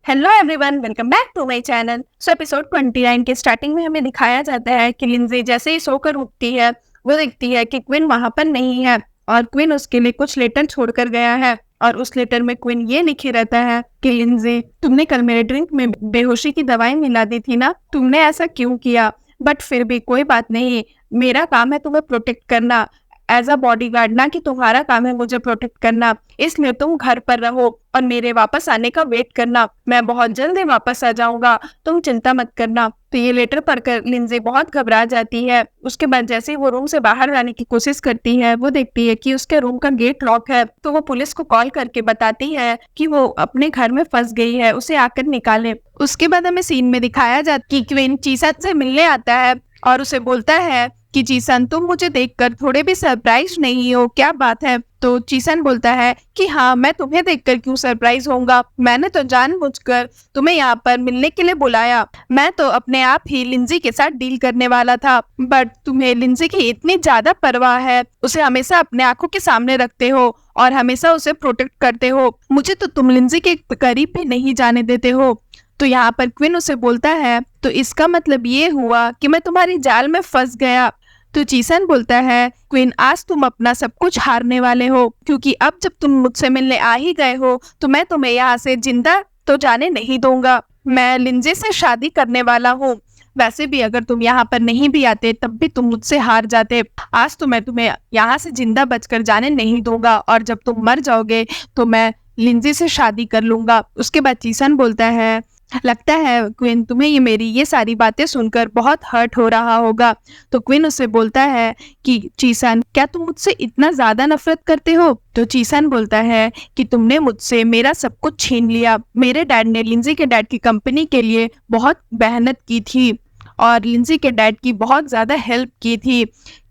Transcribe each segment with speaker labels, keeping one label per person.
Speaker 1: Hello everyone, welcome back to my channel. So episode 29 के starting में हमें दिखाया जाता है कि लिंजी जैसे ही सोकर उठती है वो देखती है कि क्वीन वहां पर नहीं है और क्वीन उसके लिए कुछ लेटर छोड़कर गया है। और उस लेटर में क्वीन ये लिखे रहता है कि लिंजी, तुमने कल मेरे ड्रिंक में बेहोशी की दवाई मिला दी थी ना, तुमने ऐसा क्यों किया? बट फिर भी कोई बात नहीं, मेरा काम है तुम्हें प्रोटेक्ट करना एज अ बॉडीगार्ड, ना कि तुम्हारा काम है मुझे प्रोटेक्ट करना। इसलिए तुम घर पर रहो और मेरे वापस आने का वेट करना। मैं बहुत जल्द ही वापस आ जाऊंगा, तुम चिंता मत करना। तो ये लेटर पढ़कर लिंजी बहुत घबरा जाती है। उसके बाद जैसे ही वो रूम से बाहर जाने की कोशिश करती है, वो देखती है कि उसके रूम का गेट लॉक है। तो वो पुलिस को कॉल करके बताती है कि वो अपने घर में फंस गई है, उसे आकर निकाले। उसके बाद हमें सीन में दिखाया जाता कि क्वीन चीसन से मिलने आता है और उसे बोलता है कि चीसन, तुम मुझे देखकर थोड़े भी सरप्राइज नहीं हो, क्या बात है? तो चीसन बोलता है कि हाँ, मैं तुम्हें देखकर क्यों सरप्राइज होऊंगा, मैंने तो जानबूझकर तुम्हें यहाँ पर मिलने के लिए बुलाया। मैं तो अपने आप ही लिंजी के साथ डील करने वाला था, बट तुम्हें लिंजी की इतनी ज्यादा परवाह है, उसे हमेशा अपने आंखों के सामने रखते हो और हमेशा उसे प्रोटेक्ट करते हो। मुझे तो तुम लिंजी के करीब भी नहीं जाने देते हो। तो यहाँ पर क्वीन उसे बोलता है, तो इसका मतलब ये हुआ कि मैं तुम्हारी जाल में फंस गया। तो चीसन बोलता है, क्वीन, आज तुम अपना सब कुछ हारने वाले हो, क्योंकि अब जब तुम मुझसे मिलने आ ही गए हो तो मैं तुम्हें यहाँ से जिंदा तो जाने नहीं दूंगा। मैं लिंजी से शादी करने वाला हूँ। वैसे भी अगर तुम यहाँ पर नहीं भी आते तब भी तुम मुझसे हार जाते। आज तो मैं तुम्हें यहाँ से जिंदा बचकर जाने नहीं दूंगा और जब तुम मर जाओगे तो मैं लिंजी से शादी कर लूंगा। उसके बाद चीसन बोलता है, लगता है क्वीन तुम्हें ये सारी बातें सुनकर बहुत हर्ट हो रहा होगा। तो क्वीन उसे बोलता है कि चीसन, क्या तुम मुझसे इतना ज्यादा नफरत करते हो? तो चीसन बोलता है कि तुमने मुझसे मेरा सब कुछ छीन लिया। मेरे डैड ने लिंजी के डैड की कंपनी के लिए बहुत मेहनत की थी और लिंजी के डैड की बहुत ज्यादा हेल्प की थी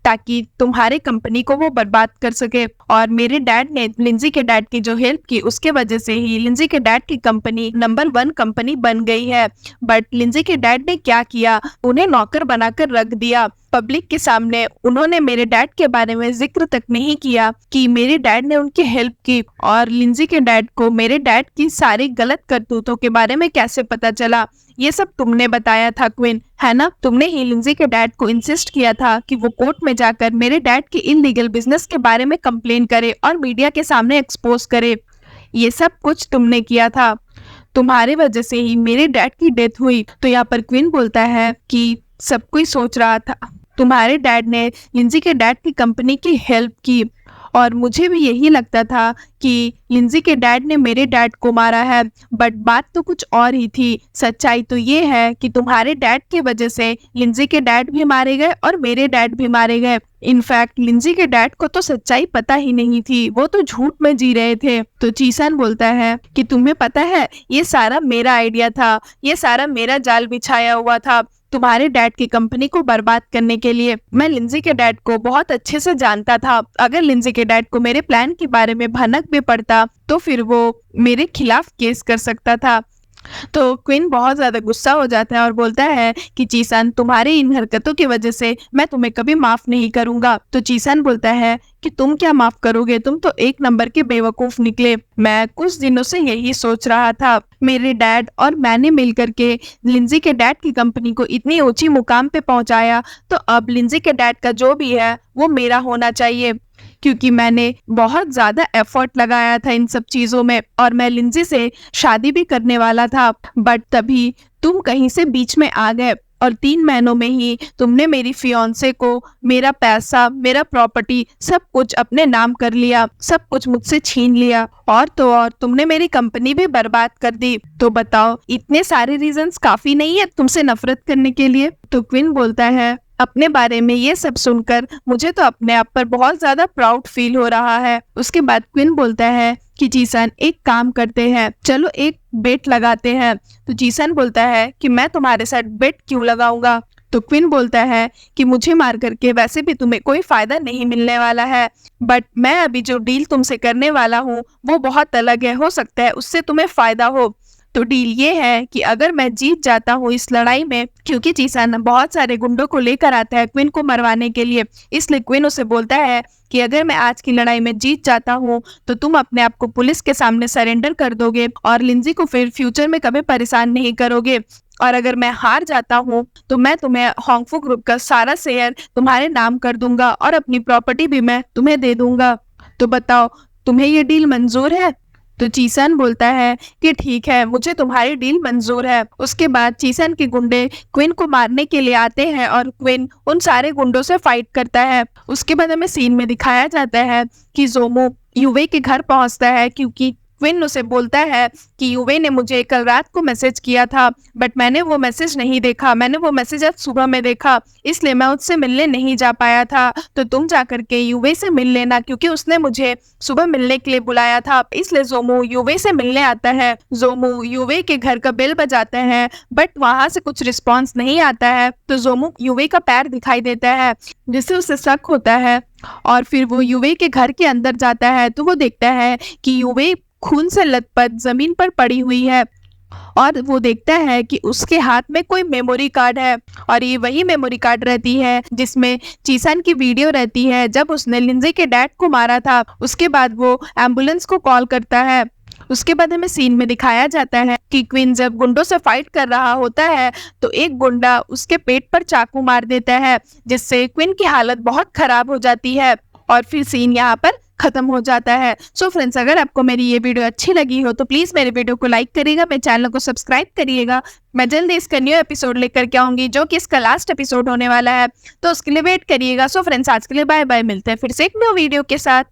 Speaker 1: ताकि तुम्हारे कंपनी को वो बर्बाद कर सके। और मेरे डैड ने लिंजी के डैड की जो हेल्प की उसके वजह से ही लिंजी के डैड की कंपनी नंबर 1 कंपनी बन गई है। बट लिंजी के डैड ने क्या किया, उन्हें नौकर बनाकर रख दिया। पब्लिक के सामने उन्होंने मेरे डैड के बारे में जिक्र तक नहीं किया कि मेरे डैड ने उनकी हेल्प की। और लिंजी के डैड को मेरे डैड की सारी गलत करतूतों के बारे में कैसे पता चला, ये सब तुमने बताया था क्वीन, है ना? तुमने ही लिंजी के डैड को इंसिस्ट किया था कि वो कोर्ट में जाकर मेरे डैड के इलीगल बिजनेस के बारे में कंप्लेन करे और मीडिया के सामने एक्सपोज करे। ये सब कुछ तुमने किया था, तुम्हारे वजह से ही मेरे डैड की डेथ हुई। तो यहाँ पर क्वीन बोलता है कि सब कोई सोच रहा था तुम्हारे डैड ने लिंजी के डैड की कंपनी की हेल्प की, और मुझे भी यही लगता था कि लिंजी के डैड ने मेरे डैड को मारा है। बट बात तो कुछ और ही थी। सच्चाई तो ये है कि तुम्हारे डैड की वजह से लिंजी के डैड भी मारे गए और मेरे डैड भी मारे गए। इनफैक्ट लिंजी के डैड को तो सच्चाई पता ही नहीं थी, वो तो झूठ में जी रहे थे। तो चीसन बोलता है कि तुम्हें पता है ये सारा मेरा आइडिया था, ये सारा मेरा जाल बिछाया हुआ था तुम्हारे डैड की कंपनी को बर्बाद करने के लिए। मैं लिंजी के डैड को बहुत अच्छे से जानता था। अगर लिंजी के डैड को मेरे प्लान के बारे में भनक भी पड़ता तो फिर वो मेरे खिलाफ केस कर सकता था। तो क्वीन बहुत ज्यादा गुस्सा हो जाता है और बोलता है कि चीसन, तुम्हारी इन हरकतों की वजह से मैं तुम्हें कभी माफ नहीं करूंगा। तो चीसन बोलता है कि तुम क्या माफ करोगे, तुम तो एक नंबर के बेवकूफ निकले। मैं कुछ दिनों से यही सोच रहा था, मेरे डैड और मैंने मिलकर के लिंजी के डैड की कंपनी को इतनी ऊंची मुकाम पे पहुंचाया, तो अब लिंजी के डैड का जो भी है वो मेरा होना चाहिए, क्योंकि मैंने बहुत ज्यादा एफर्ट लगाया था इन सब चीजों में और मैं लिंजी से शादी भी करने वाला था। बट तभी तुम कहीं से बीच में आ गए और 3 महीनों में ही तुमने मेरी फियांसे को, मेरा पैसा, मेरा प्रॉपर्टी सब कुछ अपने नाम कर लिया, सब कुछ मुझसे छीन लिया और तो और तुमने मेरी कंपनी भी बर्बाद कर दी। तो बताओ, इतने सारे रीजंस काफी नहीं है तुमसे नफरत करने के लिए? तो क्वीन बोलता है, अपने बारे में ये सब सुनकर मुझे तो अपने आप पर बहुत ज्यादा प्राउड फील हो रहा है। उसके बाद क्वीन बोलता है कि चीसन, एक काम करते हैं, चलो एक बेट लगाते हैं। तो चीसन बोलता है कि मैं तुम्हारे साथ बेट क्यों लगाऊंगा? तो क्वीन बोलता है कि मुझे मार करके वैसे भी तुम्हें कोई फायदा नहीं मिलने वाला है, बट मैं अभी जो डील तुमसे करने वाला हूँ वो बहुत अलग है, हो सकता है उससे तुम्हें फायदा हो। तो डील ये है कि अगर मैं जीत जाता हूँ इस लड़ाई में, क्योंकि जीसन बहुत सारे गुंडों को लेकर आता है क्विन को मरवाने के लिए, इसलिए क्विन उसे बोलता है कि अगर मैं आज की लड़ाई में जीत जाता हूँ तो तुम अपने आप को पुलिस के सामने सरेंडर कर दोगे और लिंजी को फिर फ्यूचर में कभी परेशान नहीं करोगे। और अगर मैं हार जाता हूँ तो मैं तुम्हें होंगफू ग्रुप का सारा शेयर तुम्हारे नाम कर दूंगा और अपनी प्रॉपर्टी भी मैं तुम्हें दे दूंगा। तो बताओ, तुम्हें ये डील मंजूर है? तो चीसन बोलता है कि ठीक है, मुझे तुम्हारी डील मंजूर है। उसके बाद चीसन के गुंडे क्विन को मारने के लिए आते हैं और क्विन उन सारे गुंडों से फाइट करता है। उसके बाद हमें सीन में दिखाया जाता है कि जोमो यूवे के घर पहुंचता है, क्योंकि क्विन उसे बोलता है कि यूवे ने मुझे कल रात को मैसेज किया था, बट मैंने वो मैसेज नहीं देखा, मैंने वो मैसेज आज सुबह में देखा, इसलिए मैं उससे मिलने नहीं जा पाया था। तो तुम जाकर के यूवे से मिल लेना, क्योंकि उसने मुझे सुबह मिलने के लिए बुलाया था। इसलिए जोमो यूवे से मिलने आता है। जोमो यूवे के घर का बेल बजाता है, बट वहां से कुछ रिस्पॉन्स नहीं आता है। तो जोमो यूवे का पैर दिखाई देता है, जिससे उसे शक होता है और फिर वो यूवे के घर के अंदर जाता है। तो वो देखता है कि यूवे खून से लथपथ जमीन पर पड़ी हुई है और वो देखता है कि उसके हाथ में कोई मेमोरी कार्ड है और ये वही मेमोरी कार्ड रहती है जिसमें चीसन की वीडियो रहती है जब उसने लिंजी के डैड को मारा था। उसके बाद वो एम्बुलेंस को कॉल करता है। उसके बाद हमें सीन में दिखाया जाता है कि क्वीन जब गुंडों से फाइट कर रहा होता है तो एक गुंडा उसके पेट पर चाकू मार देता है, जिससे क्वीन की हालत बहुत खराब हो जाती है और फिर सीन यहाँ पर खत्म हो जाता है। सो फ्रेंड्स, अगर आपको मेरी ये वीडियो अच्छी लगी हो तो प्लीज मेरे वीडियो को लाइक करिएगा, मेरे चैनल को सब्सक्राइब करिएगा। मैं जल्दी इसका न्यू एपिसोड लेकर के आऊंगी, जो कि इसका लास्ट एपिसोड होने वाला है, तो उसके लिए वेट करिएगा। सो फ्रेंड्स, आज के लिए बाय बाय, मिलते हैं फिर से एक न्यू वीडियो के साथ।